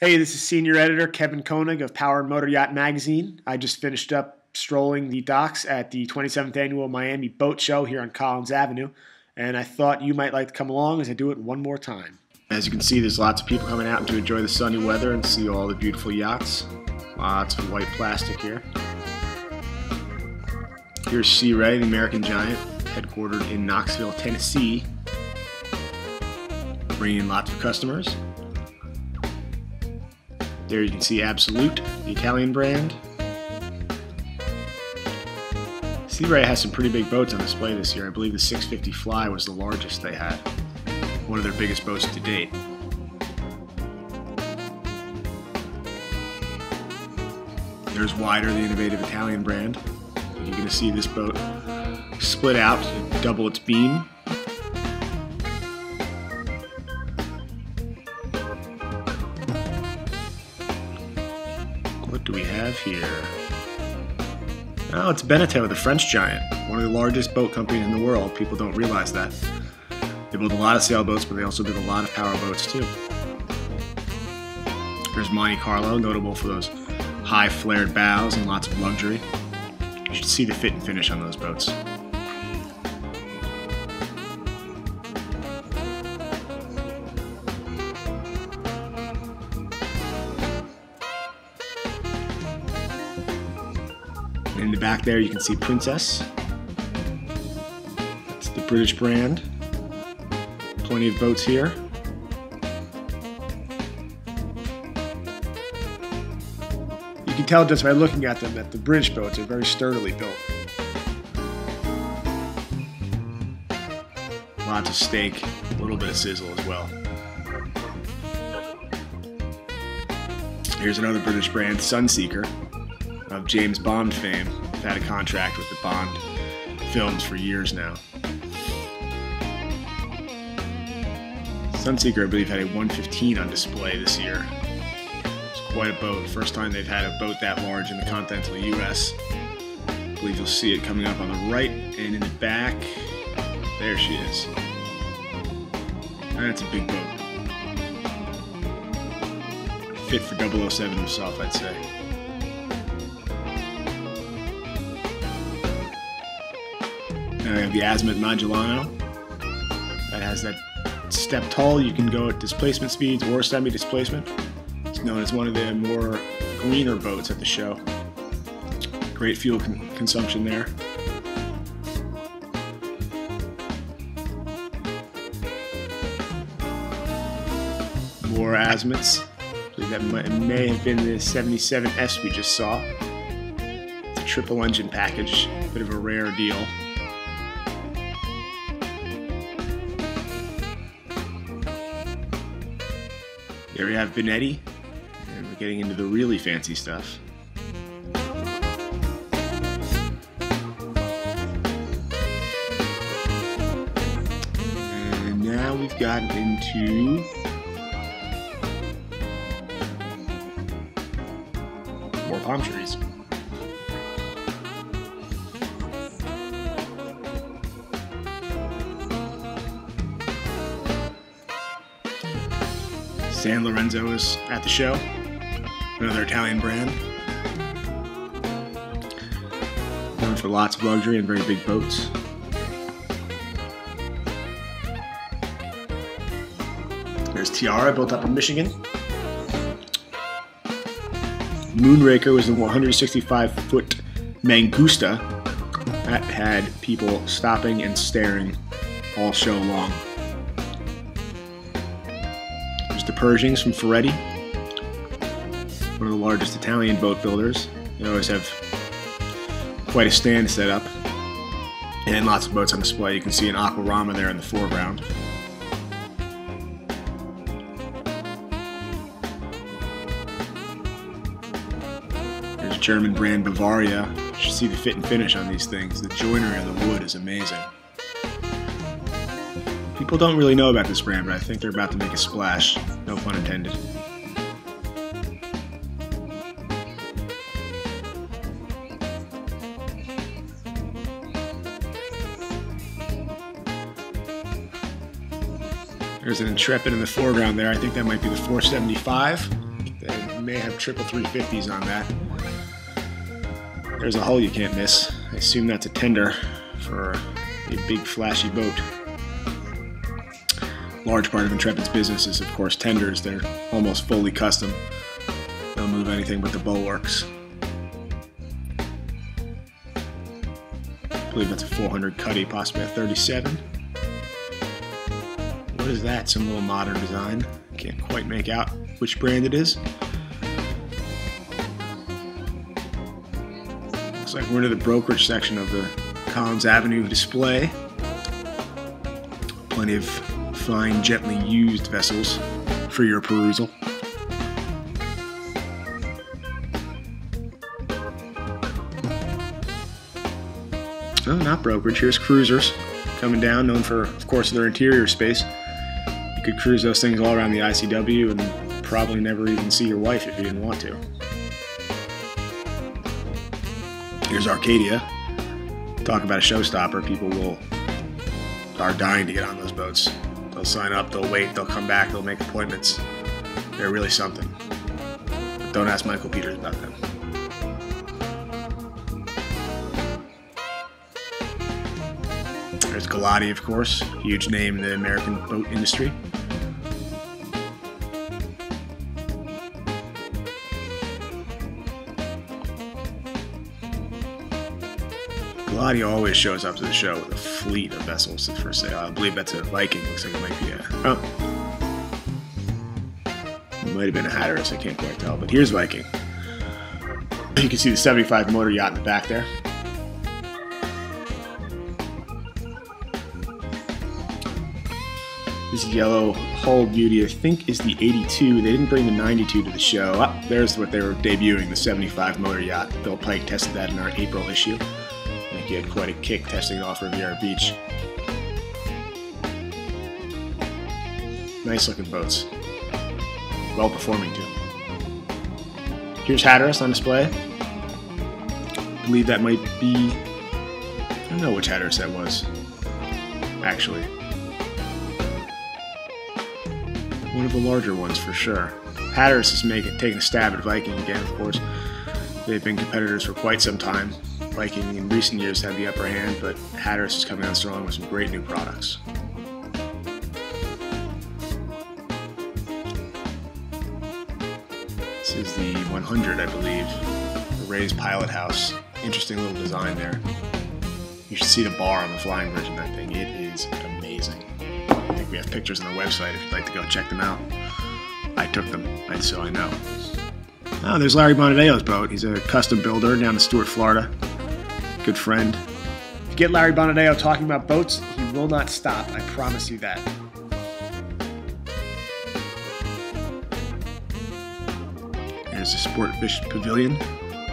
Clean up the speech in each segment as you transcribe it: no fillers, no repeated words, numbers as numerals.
Hey, this is Senior Editor Kevin Koenig of Power and Motoryacht magazine. I just finished up strolling the docks at the 27th Annual Miami Boat Show here on Collins Avenue, and I thought you might like to come along as I do it one more time. As you can see, there's lots of people coming out to enjoy the sunny weather and see all the beautiful yachts. Lots of white plastic here. Here's Sea Ray, the American giant, headquartered in Knoxville, Tennessee, bringing in lots of customers. There you can see Absolute, the Italian brand. Sea Ray has some pretty big boats on display this year. I believe the 650 Fly was the largest they had. One of their biggest boats to date. There's Wider, the innovative Italian brand. You're going to see this boat split out to double its beam. What do we have here? Oh, it's Beneteau, the French giant, one of the largest boat companies in the world. People don't realize that. They build a lot of sailboats, but they also build a lot of power boats too. There's Monte Carlo, notable for those high flared bows and lots of luxury. You should see the fit and finish on those boats. In the back there you can see Princess. That's the British brand. Plenty of boats here. You can tell just by looking at them that the British boats are very sturdily built. Lots of stake, a little bit of sizzle as well. Here's another British brand, Sunseeker, of James Bond fame. I've had a contract with the Bond films for years now. Sunseeker, I believe, had a 115 on display this year. It's quite a boat. First time they've had a boat that large in the continental US. I believe you'll see it coming up on the right, and in the back, there she is. That's a big boat. Fit for 007 himself, I'd say. Now we have the Azimuth Magellano. That has that step tall. You can go at displacement speeds or semi-displacement. It's known as one of the more greener boats at the show. Great fuel consumption there. More azimuths. I believe that may have been the 77S we just saw. It's a triple engine package, bit of a rare deal. There we have Benetti, and we're getting into the really fancy stuff. And now we've gotten into more palm trees. San Lorenzo is at the show, another Italian brand. Known for lots of luxury and very big boats. There's Tiara, built up in Michigan. Moonraker was a 165-foot Mangusta that had people stopping and staring all show long. There's the Pershings from Ferretti, one of the largest Italian boat builders. They always have quite a stand set up, and lots of boats on display. You can see an Aquarama there in the foreground. There's German brand Bavaria. You should see the fit and finish on these things. The joinery on the wood is amazing. People don't really know about this brand, but I think they're about to make a splash. No pun intended. There's an Intrepid in the foreground there. I think that might be the 475. may have triple 350s on that. There's a hull you can't miss. I assume that's a tender for a big flashy boat. Large part of Intrepid's business is, of course, tenders. They're almost fully custom. They'll move anything but the bulwarks. I believe that's a 400 Cuddy, possibly a 37. What is that? Some little modern design. Can't quite make out which brand it is. Looks like we're into the brokerage section of the Collins Avenue display. Plenty of fine, gently used vessels for your perusal. Oh, not brokerage. Here's cruisers coming down, known for, of course, their interior space. You could cruise those things all around the ICW and probably never even see your wife if you didn't want to. Here's Arcadia. Talk about a showstopper. People are dying to get on those boats. They'll sign up, they'll wait, they'll come back, they'll make appointments. They're really something. But don't ask Michael Peters about them. There's Galati, of course, huge name in the American boat industry. Galati always shows up to the show with a fleet of vessels for sale. I believe that's a Viking. Looks like it might be a... Oh. It might have been a Hatteras. I can't quite tell. But here's Viking. You can see the 75 Motoryacht in the back there. This yellow hull beauty, I think, is the 82. They didn't bring the 92 to the show. Oh, there's what they were debuting, the 75 Motoryacht. Bill Pike tested that in our April issue. I think he had quite a kick testing it off Riviera Beach. Nice looking boats. Well performing too. Here's Hatteras on display. I believe that might be... I don't know which Hatteras that was, actually. One of the larger ones for sure. Hatteras is taking a stab at Viking again, of course. They've been competitors for quite some time. Viking in recent years had the upper hand, but Hatteras is coming out strong with some great new products. This is the 100, I believe. The raised pilot house. Interesting little design there. You should see the bar on the flying bridge in that thing. It is amazing. I think we have pictures on the website if you'd like to go check them out. I took them, so I know. Oh, there's Larry Bonadeo's boat. He's a custom builder down in Stuart, Florida. Good friend. If you get Larry Bonadeo talking about boats, he will not stop. I promise you that. There's the Sport Fish Pavilion.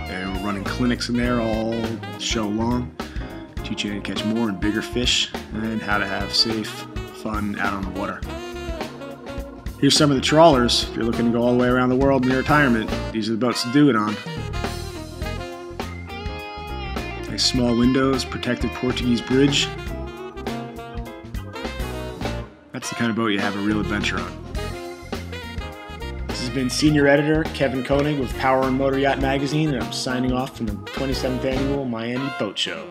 They were running clinics in there all show long, teaching you how to catch more and bigger fish and how to have safe fun out on the water. Here's some of the trawlers. If you're looking to go all the way around the world in your retirement, these are the boats to do it on. Nice small windows, protected Portuguese bridge. That's the kind of boat you have a real adventure on. This has been Senior Editor Kevin Koenig with Power and Motor Yacht Magazine, and I'm signing off from the 27th Annual Miami Boat Show.